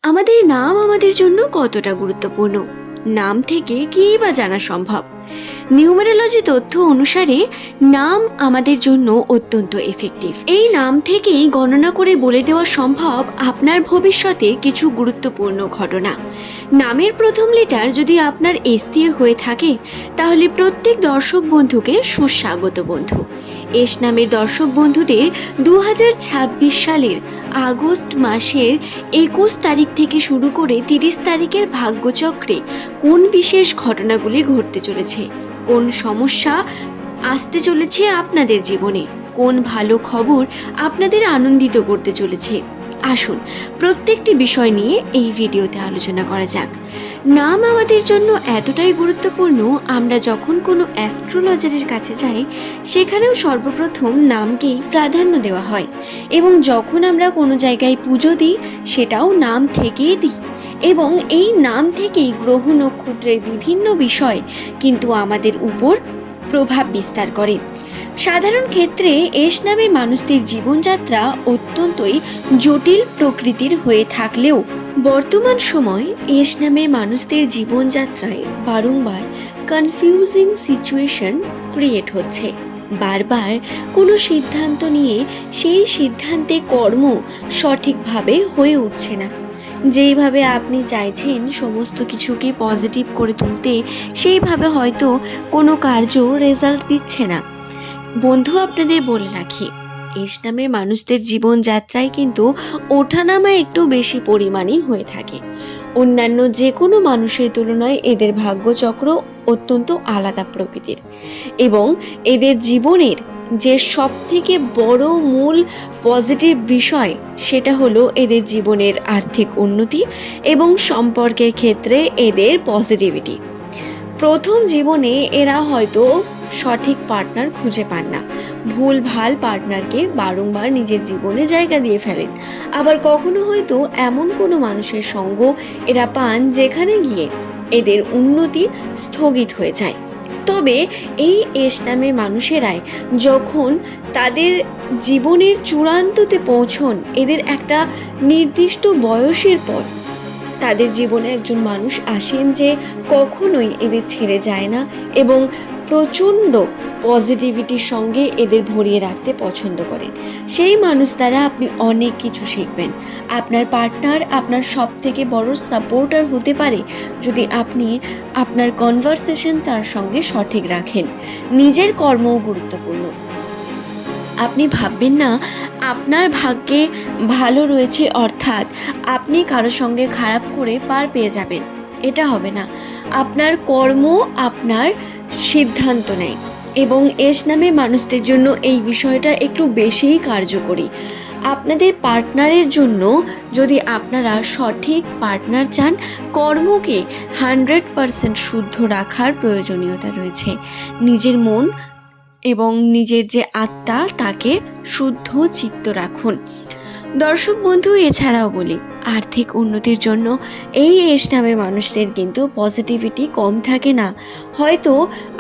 আমাদের নাম আমাদের জন্য কতটা গুরুত্বপূর্ণ? নাম থেকে কী বা জানা সম্ভব? নিউমেরোলজি তথ্য অনুসারে নাম আমাদের জন্য অত্যন্ত এফেক্টিভ। এই নাম থেকেই গণনা করে বলে দেওয়া সম্ভব আপনার ভবিষ্যতে কিছু গুরুত্বপূর্ণ ঘটনা। নামের প্রথম লেটার যদি আপনার এস দিয়ে হয়ে থাকে, তাহলে প্রত্যেক দর্শক বন্ধুকে সুস্বাগত বন্ধু। এস নামের দর্শক বন্ধুদের 2026 সালের আগস্ট মাসের 21 তারিখ থেকে শুরু করে 30 তারিখের ভাগ্যচক্রে কোন বিশেষ ঘটনাগুলি ঘটতে চলেছে, কোন সমস্যা আসতে চলেছে আপনাদের জীবনে, কোন ভালো খবর আপনাদের আনন্দিত করতে চলেছে, আসুন প্রত্যেকটি বিষয় নিয়ে এই ভিডিওতে আলোচনা করা যাক। নাম আমাদের জন্য এতটাই গুরুত্বপূর্ণ, আমরা যখন কোনো অ্যাস্ট্রোলজারের কাছে যাই সেখানেও সর্বপ্রথম নামকেই প্রাধান্য দেওয়া হয়, এবং যখন আমরা কোনো জায়গায় পুজো দিই সেটাও নাম থেকেই দিই, এবং এই নাম থেকেই গ্রহ নক্ষত্রের বিভিন্ন বিষয় কিন্তু আমাদের উপর প্রভাব বিস্তার করে। সাধারণ ক্ষেত্রে এস নামের মানুষদের জীবনযাত্রা অত্যন্তই জটিল প্রকৃতির হয়ে থাকলেও বর্তমান সময় এস নামের মানুষদের জীবনযাত্রায় বারংবার কনফিউজিং সিচুয়েশন ক্রিয়েট হচ্ছে। বারবার কোনো সিদ্ধান্ত নিয়ে সেই সিদ্ধান্তে কর্ম সঠিকভাবে হয়ে উঠছে না। যেইভাবে আপনি চাইছেন সমস্ত কিছুকে পজিটিভ করে তুলতে, সেইভাবে হয়তো কোনো কার্য রেজাল্ট দিচ্ছে না। বন্ধু, আপনাদের বলে রাখি, এস নামের মানুষদের জীবনযাত্রায় কিন্তু ওঠানামা একটু বেশি পরিমাণেই হয়ে থাকে। অন্যান্য যে কোনো মানুষের তুলনায় এদের ভাগ্যচক্র অত্যন্ত আলাদা প্রকৃতির, এবং এদের জীবনের যে সব থেকে বড় মূল পজিটিভ বিষয় সেটা হলো এদের জীবনের আর্থিক উন্নতি এবং সম্পর্কের ক্ষেত্রে এদের পজিটিভিটি। প্রথম জীবনে এরা হয়তো সঠিক পার্টনার খুঁজে পান না, ভুলভাল পার্টনারকে বারংবার নিজের জীবনে জায়গা দিয়ে ফেলেন। আবার কখনো হয়তো এমন কোনো মানুষের সঙ্গ এরা পান যেখানে গিয়ে এদের উন্নতি স্থগিত হয়ে যায়। তবে এই এস নামের মানুষেরাই যখন তাদের জীবনের চূড়ান্ততে পৌঁছন, এদের একটা নির্দিষ্ট বয়সের পর তাদের জীবনে একজন মানুষ আসেন যে কখনোই এদের ছেড়ে যায় না এবং প্রচণ্ড পজিটিভিটির সঙ্গে এদের ভরিয়ে রাখতে পছন্দ করেন। সেই মানুষ দ্বারা আপনি অনেক কিছু শিখবেন। আপনার পার্টনার আপনার সব থেকে বড় সাপোর্টার হতে পারে যদি আপনি আপনার কনভারসেশন তার সঙ্গে সঠিক রাখেন। নিজের কর্মও গুরুত্বপূর্ণ। আপনি ভাববেন না আপনার ভাগ্যে ভালো রয়েছে অর্থাৎ আপনি কারোর সঙ্গে খারাপ করে পার পেয়ে যাবেন, এটা হবে না। আপনার কর্ম আপনার সিদ্ধান্ত নেয়, এবং এস নামে মানুষদের জন্য এই বিষয়টা একটু বেশিই কার্যকরী। আপনাদের পার্টনারের জন্য যদি আপনারা সঠিক পার্টনার চান, কর্মকে 100% শুদ্ধ রাখার প্রয়োজনীয়তা রয়েছে। নিজের মন এবং নিজের যে আত্মা তাকে শুদ্ধ চিত্ত রাখুন। দর্শক বন্ধু, এছাড়াও বলি, আর্থিক উন্নতির জন্য এই এস নামের মানুষদের কিন্তু পজিটিভিটি কম থাকে না। হয়তো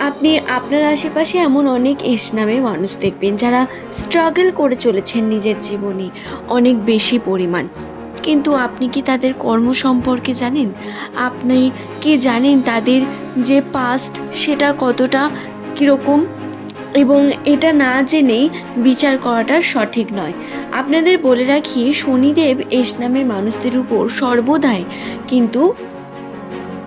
আপনি আপনার আশেপাশে এমন অনেক এস নামের মানুষ দেখবেন যারা স্ট্রাগল করে চলেছেন নিজের জীবনে অনেক বেশি পরিমাণ, কিন্তু আপনি কি তাদের কর্ম সম্পর্কে জানেন? আপনি কি জানেন তাদের যে পাস্ট সেটা কতটা কীরকম? এবং এটা না জেনেই বিচার করাটা সঠিক নয়। আপনাদের বলে রাখি, শনিদেব এস নামের মানুষদের উপর সর্বদাই কিন্তু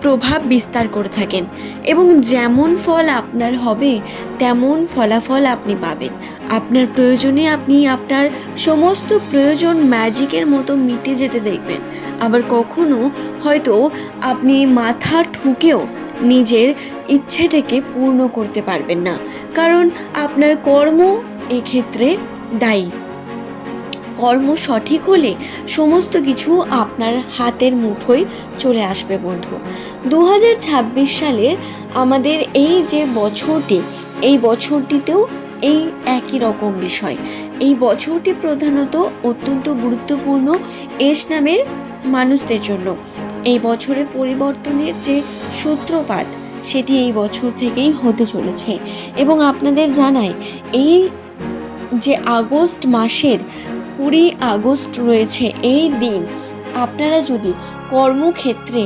প্রভাব বিস্তার করে থাকেন, এবং যেমন ফল আপনার হবে তেমন ফলাফল আপনি পাবেন। আপনার প্রয়োজনে আপনি আপনার সমস্ত প্রয়োজন ম্যাজিকের মতো মিটে যেতে দেখবেন। আবার কখনো হয়তো আপনি মাথা ঠুকেও নিজের ইচ্ছেটাকে পূর্ণ করতে পারবেন না, কারণ আপনার কর্ম এক্ষেত্রে দায়ী। কর্ম সঠিক হলে সমস্ত কিছু আপনার হাতের মুঠোয় চলে আসবে বন্ধু। 2026 সালের আমাদের এই যে বছরটি, এই বছরটিতেও এই একই রকম বিষয়। এই বছরটি প্রধানত অত্যন্ত গুরুত্বপূর্ণ এস নামের মানুষদের জন্য। এই বছরে পরিবর্তনের যে সূত্রপাত সেটি এই বছর থেকেই হতে চলেছে, এবং আপনাদের জানাই এই যে আগস্ট মাসের 20 আগস্ট রয়েছে, এই দিন আপনারা যদি কর্মক্ষেত্রে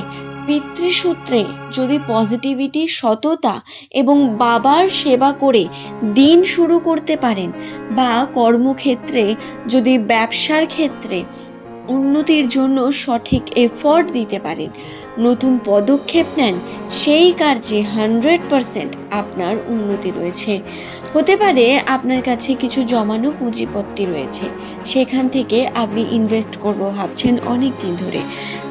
পিতৃসূত্রে যদি পজিটিভিটি, সততা এবং বাবার সেবা করে দিন শুরু করতে পারেন, বা কর্মক্ষেত্রে যদি ব্যবসার ক্ষেত্রে উন্নতির জন্য সঠিক এফোর্ট দিতে পারেন, নতুন পদক্ষেপ নেন, সেই কার্যে 100% আপনার উন্নতি রয়েছে। হতে পারে আপনার কাছে কিছু জমানো পুঁজিপত্তি রয়েছে, সেখান থেকে আপনি ইনভেস্ট করব ভাবছেন অনেক দিন ধরে,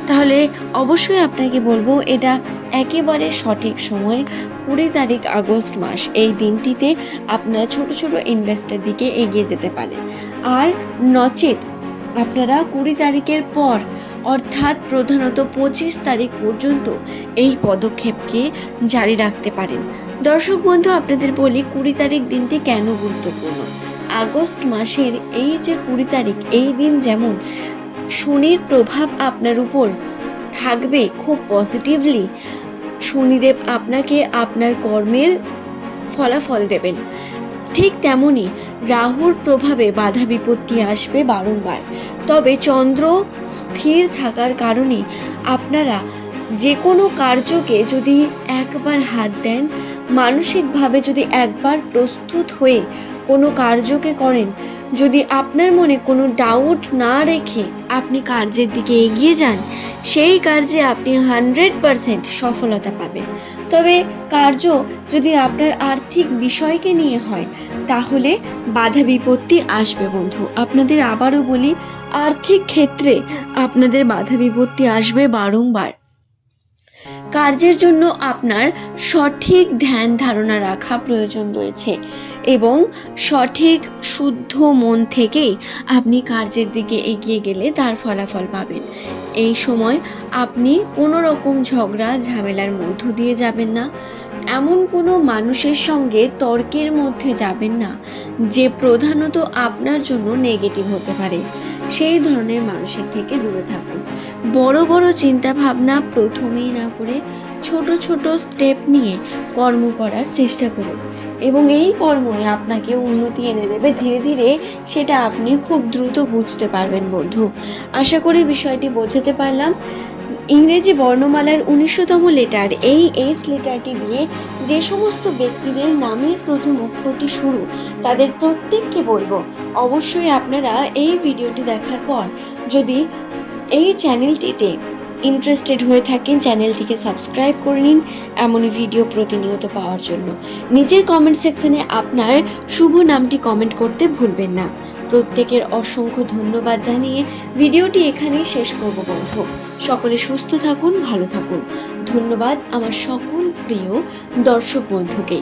তাহলে অবশ্যই আপনাকে বলবো এটা একেবারে সঠিক সময় 20 তারিখ আগস্ট মাস। এই দিনটিতে আপনারা ছোট ছোট ইনভেস্টের দিকে এগিয়ে যেতে পারেন। আর নচেত আপনারা 20 তারিখের পর অর্থাৎ প্রধানত 25 তারিখ পর্যন্ত এই পদক্ষেপকে জারি রাখতে পারেন। দর্শক বন্ধু, আপনাদের বলি 20 তারিখ দিনটি কেন গুরুত্বপূর্ণ। আগস্ট মাসের এই যে 20 তারিখ, এই দিন যেমন শনির প্রভাব আপনার উপর থাকবে খুব পজিটিভলি, শনিদেব আপনাকে আপনার কর্মের ফলাফল দেবেন, ঠিক তেমনি রাহুর প্রভাবে বাধা বিপত্তি আসবে বারংবার। তবে চন্দ্র স্থির থাকার কারণে আপনারা যে কোনো কার্যকে যদি একবার হাত দেন, মানসিকভাবে যদি একবার প্রস্তুত হয়ে কোনো কার্যকে করেন, যদি আপনার মনে কোনো ডাউট না রেখে আপনি কার্যের দিকে এগিয়ে যান, সেই কার্যে আপনি 100% সফলতা পাবেন। তবে কার্য যদি আপনার আর্থিক বিষয়কে নিয়ে হয়, তাহলে বাধা বিপত্তি আসবে বন্ধু। আপনাদের আবারও বলি, আর্থিক ক্ষেত্রে আপনাদের বাধা বিপত্তি আসবে বারংবার। কার্যের জন্য আপনার সঠিক ধ্যান ধারণা রাখা প্রয়োজন রয়েছে এবং সঠিক শুদ্ধ মন থেকেই আপনি কার্যের দিকে এগিয়ে গেলে তার ফলাফল পাবেন। এই সময় আপনি কোনো রকম ঝগড়া ঝামেলার মধ্য দিয়ে যাবেন না, এমন কোনো মানুষের সঙ্গে তর্কের মধ্যে যাবেন না যে প্রধানত আপনার জন্য নেগেটিভ হতে পারে। সেই ধরনের মানুষের থেকে দূরে থাকুন। বড় বড় চিন্তা ভাবনা প্রথমেই না করে ছোট ছোট স্টেপ নিয়ে কর্ম করার চেষ্টা করুন এবং এই কর্মই আপনাকে উন্নতি এনে দেবে ধীরে ধীরে। সেটা আপনি খুব দ্রুত বুঝতে পারবেন বন্ধু। আশা করি বিষয়টি বোঝাতে পারলাম। ইংরেজি বর্ণমালার 19তম লেটার, এই এস লেটারটি দিয়ে যে সমস্ত ব্যক্তিদের নামের প্রথম অক্ষরটি শুরু, তাদের প্রত্যেককে বলবো অবশ্যই আপনারা এই ভিডিওটি দেখার পর যদি এই চ্যানেলটিতে ইন্টারেস্টেড হয়ে থাকেন, চ্যানেলটিকে সাবস্ক্রাইব করে নিন এমনই ভিডিও প্রতিনিয়ত পাওয়ার জন্য। নিজের কমেন্ট সেকশনে আপনার শুভ নামটি কমেন্ট করতে ভুলবেন না। প্রত্যেকের অসংখ্য ধন্যবাদ জানিয়ে ভিডিওটি এখানেই শেষ করব বন্ধু। সকলে সুস্থ থাকুন, ভালো থাকুন। ধন্যবাদ আমার সকল প্রিয় দর্শক বন্ধুকে।